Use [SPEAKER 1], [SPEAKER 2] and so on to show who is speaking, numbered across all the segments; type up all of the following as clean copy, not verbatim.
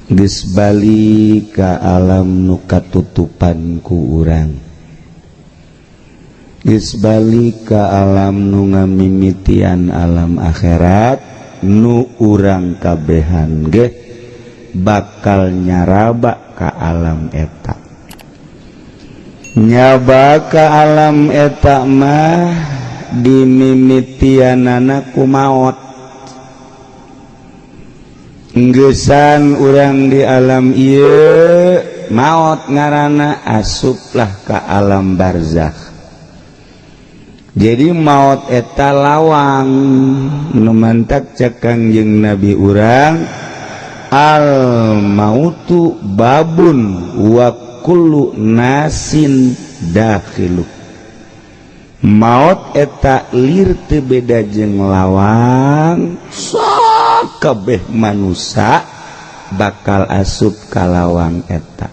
[SPEAKER 1] geus bali ka alam nu katutupan ku urang, geus bali ka alam nu ngamimitian alam akhirat nu urang kabehan ge bakal nyaraba ka alam eta. Nyaba ka alam eta mah dimimitianana ku maot. Gesan urang di alam ieu maot ngaranna asuplah ka alam barzakh. Jadi maot eta lawang nu mantak cek Kangjeng Nabi urang, al mautu babun wa kullu nasin dakhilu. Maot eta lir teu beda jeung lawang, sakabeh manusia bakal asup ka lawang eta.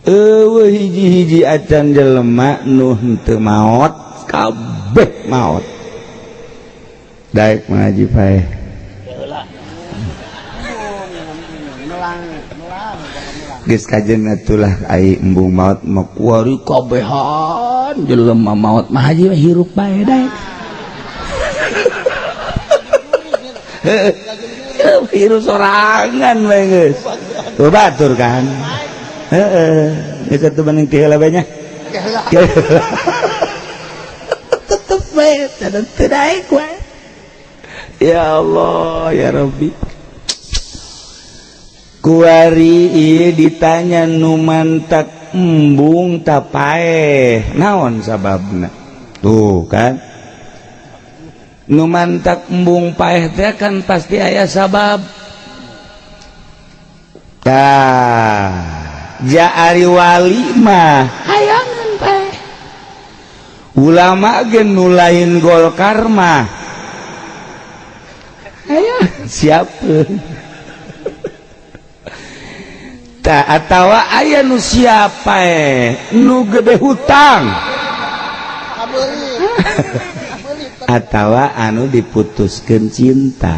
[SPEAKER 1] Eueuh hiji-hiji acan jelema nu henteu maot kabeh maot. Daek ngaji pae. Geus kajen atulah ai embung maot makuari kabehan jelema maot mah haji hirup bae daek. Hirup sorangan bae geus. Tuh batur kan. Heeh. Geus atuh mending teh heula bae nya. Tetep bae teu daek wae. Ya Allah ya Rabbi. Kuari ieu ditanya nu mantak embung tapaeh naon sababna. Tuh kan nu mantak embung paeh teh kan pasti aya sabab. Tah ja ari wali mah hayangan paeh. Ulama ge nu lain Golkar mah aya siapeun. Ta atawa aya nu siapa nu gede hutang atawa anu diputuskeun cinta.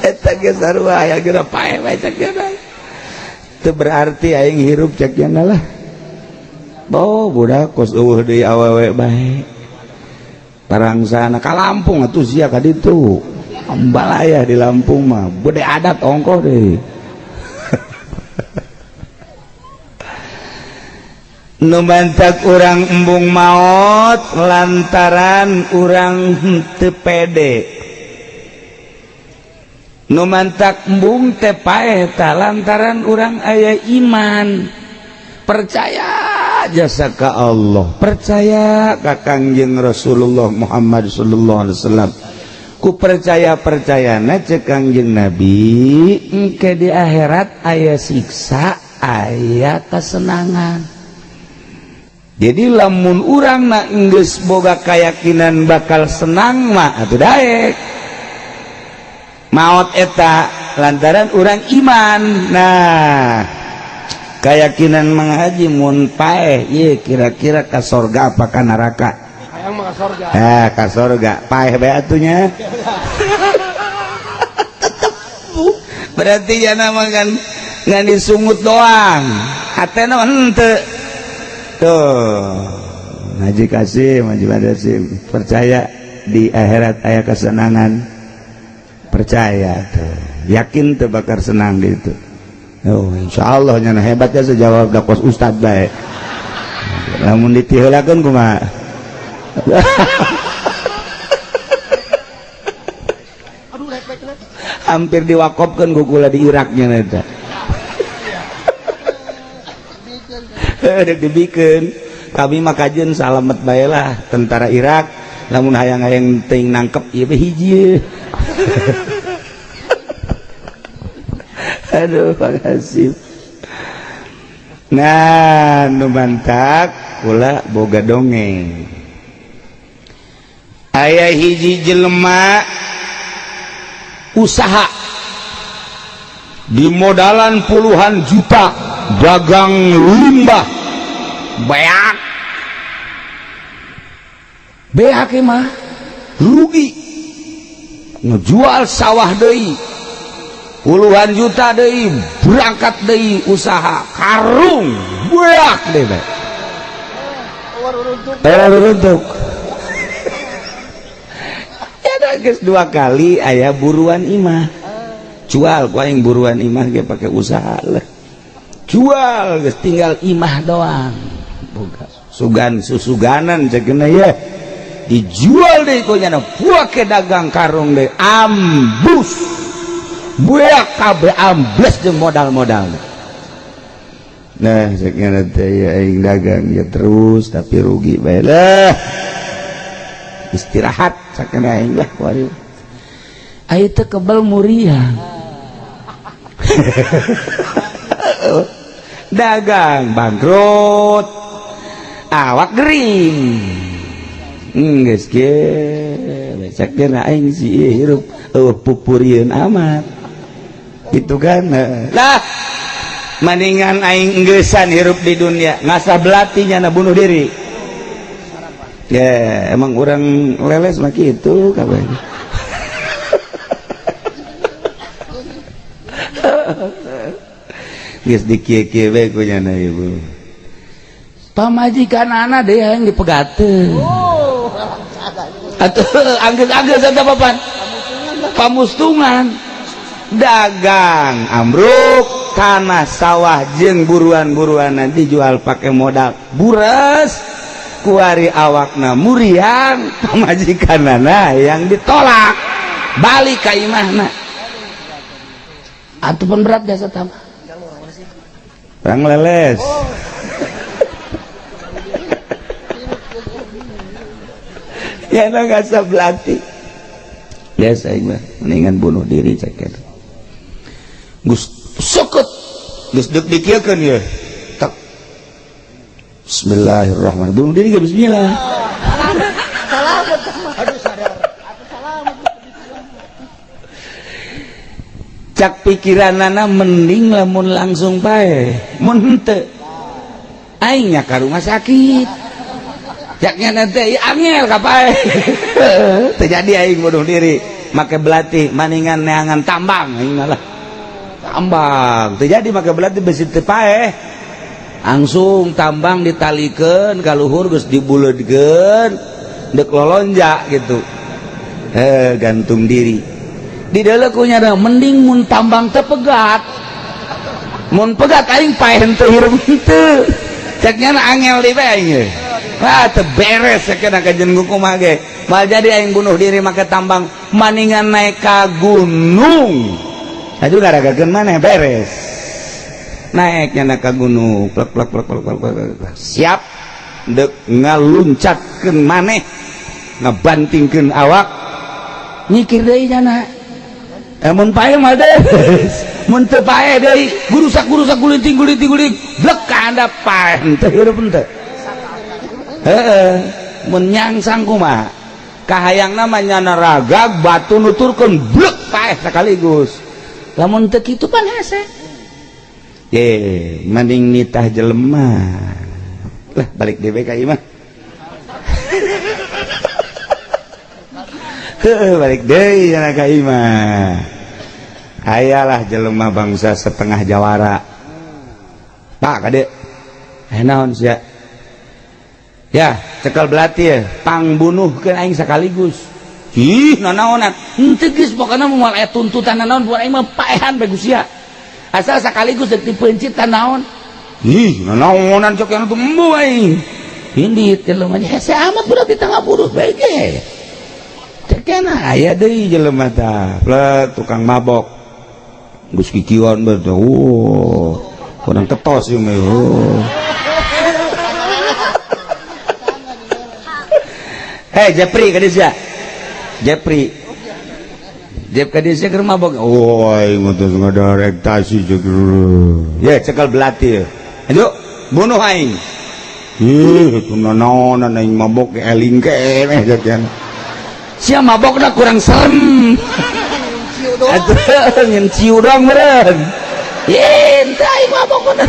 [SPEAKER 1] Eta ge sarua aya geura pae bae cek geura. Teu berarti aing hirup cek yana lah. Oh budak kos eueuh deui awewe bae. Parangsana ka Lampung atuh sia ka ditu. Ambalaya di Lampung mah bude adat ongkoh deh. Nu mantak urang embung maot lantaran urang teu pede. Nu mantak embung teh paeh tah lantaran urang aya iman. Percaya jasa ka Allah, percaya ka Kangjeng Rasulullah Muhammad sallallahu alaihi wasallam. Ku percaya-percayana cek Kangjeng Nabi engke di akhirat aya siksa aya kesenangan. Jadi lamun urang na geus boga kayakinan bakal senang mah atuh daek maot eta lantaran urang iman. Nah keyakinan manghaji mun paeh ieu kira-kira ka surga apa ka neraka? Ka sorga paeh bae atunya. Berarti jana mah kan ngan disungut doang hatena henteu. Tuh Haji Kasim, Haji Madasim percaya di akhirat aya kesenangan, percaya tuh yakin teu bakal senang gitu. Oh insyaallah nya hebatnya sejawab da kos ustad bae. Lamun ditiheulakeun kumaha? Hampir diwakofkan gugula di Iraknya eta. Dek dibikeun kami mah kajeun salamet bae lah tentara Irak lamun hayang-hayang teuing nangkep ieu beh hiji. Aduh makasih. Nah nu mantak kula boga dongeng. Aya hiji jelema usaha di modalan puluhan juta dagang limbah beak mah rugi ngejual sawah deui puluhan juta deui berangkat deui usaha karung buak deh runtuk ya geus 2 kali aya buruan imah jual ku aing buruan imah ge pake usaha lah jual geus tinggal imah doang boga sugan susuganan cekeuna ya dijual deh konyana buake dagang karung deh ambus buak kabeh ambles jeung modal-modal nah cekeuna teh ya aing dagang ya terus tapi rugi bae lah istirahat cekeuna aing lah kuari aya teh kebal muriang dagang bangkrut awak gering geus ge sakeuna aing si hirup pupurieun amat gitu kan lah mendingan aing geussan hirup di dunia ngasah belati nya bunuh diri ya emang orang leles mah kitu kabeh geus dikieu-kieu we ku nya ibu pamajikan anak deh yang dipegateun atuh anggeus-anggeus eta papan pamustungan dagang ambruk tanah sawah jeung buruan-buruan nanti jual pakai modal buras kuari awakna muriang pamajikanana yang ditolak balik ka imahna atuh pun berat jasa tambah orang leles ya nggak sablati biasa mah mendingan bunuh diri ceker gus sukut gus dek dikieukeun ya tak bismillahirrahmanirrahim bunuh diri ke bismillah aduh sadar cak pikiranana mending lamun langsung bae mun henteu aing nya ka rumah sakit jaknya nanti angel kapai terjadi aing bunuh diri make belati maningan neangan tambang lah tambang terjadi make belati besi tepae langsung tambang ditalikeun ka luhur geus dibuleudkeun dek lolonja gitu gantung diri di deuleu kunyana mending mun tambang teu pegat mun pegat aing paeh henteu hirup henteu ceknya angel di bae aing wah terberes sakeuna kajen kumaha ge mal jadi aing bunuh diri make tambang maningan naik ka gunung aduh garagakeun maneh beres naiknya ka gunung plek plek plek plek plek siap dek ngaluncatkeun maneh ngabantingkeun awak nyikir deui nya mun pae mah beres mun teu pae deui gurusak gulinting blek ka handap pae teu hirup henteu mun nyangsang kumaha kahayangna mah nyana ragag batu nuturkeun blek paeh sakaligus lamun teu kitu pan hese mending nitah jelema lah balik dewe ka ieu mah balik deui cenah ka ieu mah hayalah jelema bangsa setengah jawara pak kade naon sia ya cekal belati ya pangbunuh ke aing sekaligus ih nanaonan henteu geus pokona moal aya tuntutan nanaon buat aing mah paehan bagus ya asal sekaligus deuk dipencit naon ih nanaonan cok yang tuh embu aing indit jelema hese amat budak di tengah buruh bae ge cekena aya deui jelema tah plek tukang mabok geus kikieuan bae kurang ketos ieu mah Jepri kadisia Jepri Jep kadisia ke rumah bok woi ngutus ngadarek tasi jeung ya cekal belati ayo bunuh aing itu nanaonan aing mabok eling keneh jakeun sia mabokna kurang serem atuh nyen ciu dong meureun yen teh aing mabokna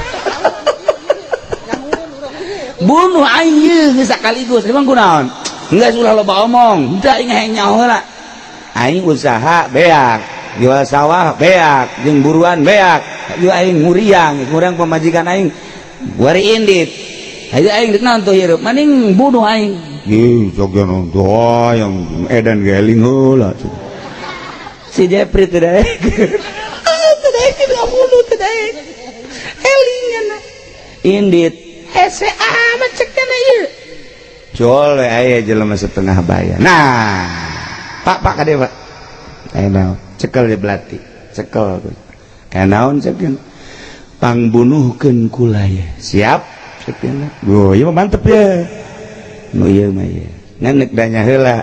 [SPEAKER 1] bunuh aing ieu sakaligus emang kunaon enggak sulah loba omong enggak ingat nyawa lah aing usaha beak jual sawah beak jeung buruan beak ieu aing nguriang pamajikan aing wari indit ayo aing dik naon tuh hirup maning bunuh aing ih jogeun doa yang edan geling heula si Jepri teh daek teh daek tidak bunuh teh daek elingan indit hese amat cek kana ieu jol we aya jelema setengah bayar nah pak kade pak aya naon cekel di belati cekel kaya naon cekeun pangbunuhkeun kulaya siap cekeun oh ieu mantep ya nu ieu mah ya nganek danya heula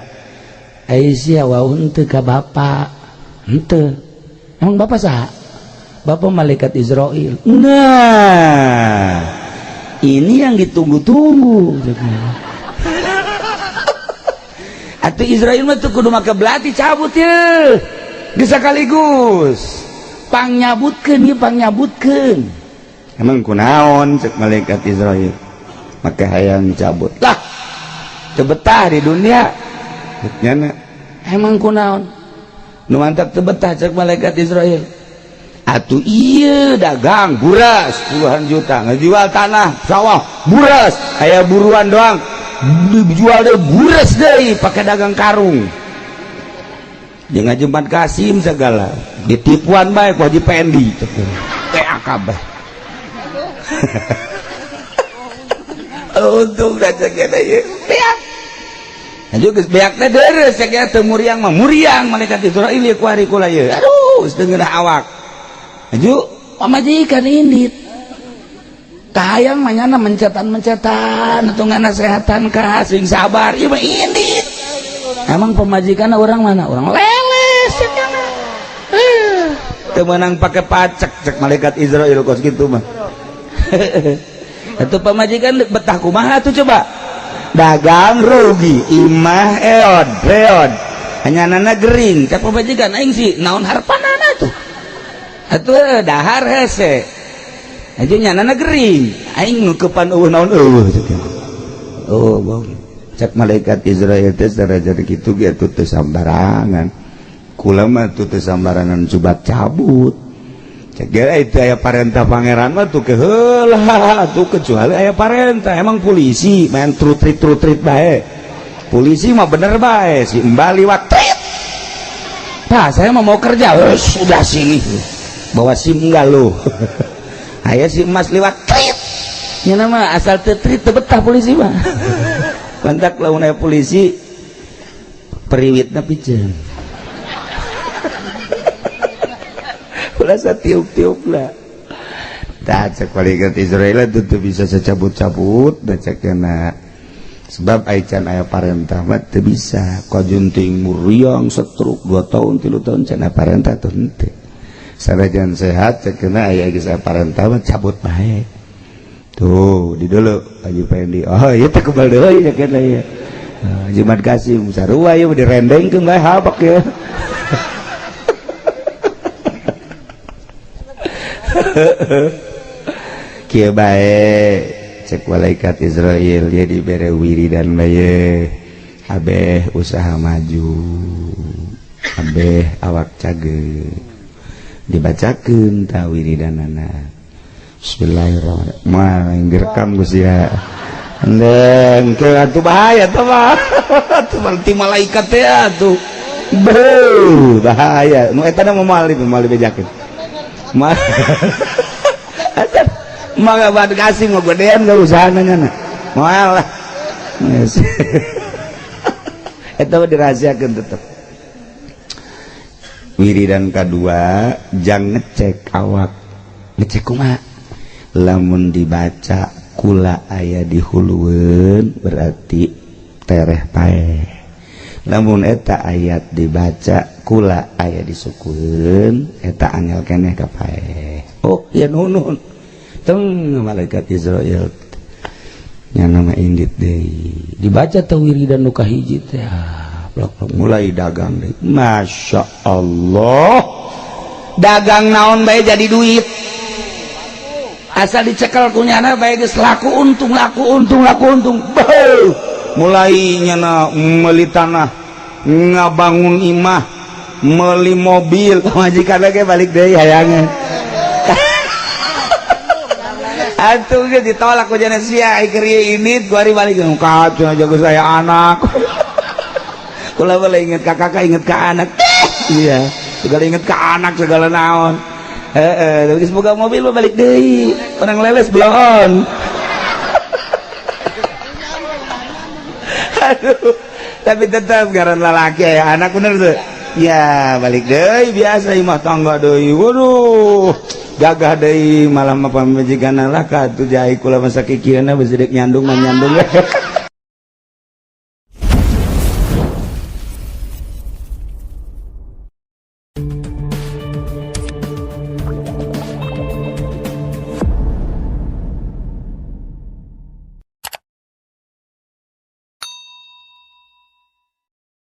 [SPEAKER 1] ai sia wau henteu ka bapak henteu emang bapak saha bapak malaikat Israel nah ini yang ditunggu-tunggu atuh Israel mah teu kudu make belati cabut ye geus sakaligus pangnyabutkeun ieu pangnyabutkeun emang kunaon cek malaikat Israel make hayang cabut lah teu betah di dunia nyana emang kunaon nu mantap teu betah cek malaikat Israel atuh ieu dagang buras puluhan juta ngajual tanah sawah buras aya buruan doang dijual deh buras deh pakai dagang karung jeung ngajempat Kasim segala ditipuan bae ku Haji Pendi teh akabeh untung da cek eta ieu beak aju geus beak teh deureus cek eta muriang mah muriang malaikat Israil ieu ku hari kula ieu aduh sedeungeuna awak aju pamajikan indit kahayang manyana mencetan atau nganasehatan ka sing sabar ieu mah indit emang pemajikan orang mana orang leles teu meunang pake pacek cek malaikat Israil kos kitu mah atuh pamajikan betah kumaha tuh coba dagang rugi imah reod hanyanana gering cek pamajikan aing sih naon harpanana tuh atuh dahar hese aja nyanana gering aing ngeukepan eueuh naon eueuh oh bang cek malaikat Israel teh darajar kitu ge atuh teu sambarangan kula mah teu sambarangan cubat cabut cek ge itu aya parentah pangeran mah tuh heula tuh kecuali aya parentah emang polisi main trutrit bae polisi mah bener bae si mbak liwat trit pak saya mau kerja sudah sini bawa SIM enggak lo aya si emas liwat trit nya nama asal teu trit teu betah polisi mah kontak lamun aya polisi periwitna piceun ulah satiup-tiup lah tah cek malaikat Israel teu bisa sacabut-cabut da cekna sebab aican aya parentah mah teu bisa kajunting muriang setruk 2 tahun 3 tahun cenah parentah teu henteu sanajan sehat cekna aya geus aya parentah mah cabut bae tuh di dulu Haji Pendi oh ieu teh kebal deui cekna ieu Jumat Kasim sarua ieu direndengkeun bae habak ya kieu bae cek malaikat Israel ya dibere wiridan bae abeh usaha maju abeh awak cageut dibacakeun ta wiridanana bismillahirrahmanirrahim mah direkam geus ya endeng ke atuh bahaya teh mah atuh berarti malaikat teh atuh bahaya nu eta mah moal dibejakeun mah mah buat kasih mau gedean gak usaha nanya moal lah eta mah dirahasiakeun tetep wiridan kedua jang ngecek awak ngecek kumaha lamun dibaca kula aya di hulueun berarti tereh pae lamun eta ayat dibaca kula aya di sukueun eta angel keneh ka pae oh ya nunun teng malaikat Israel nya nama indit deui dibaca teh wiridan nu kahiji teh mulai dagang deh Masya Allah dagang naon bae jadi duit asal dicekel kunyana bae geus laku untung mulai nyana meuli tanah ngabangun imah meuli mobil majikan lagi balik deui hayangan atuh ge ditolak ku jana sia keur ini ku ari balik kacau jago saya anak kula boleh inget ka kakak inget ka anak iya segala inget ka anak segala naon heeh geus boga mobil balik deui orang leles belon aduh tapi tetap ngaran lalaki ya anak bener tuh ya balik deui biasa imah tangga deui waduh gagah deui malah pamajikanna lah ka atuh jai kula masa kikieuna beus nyandung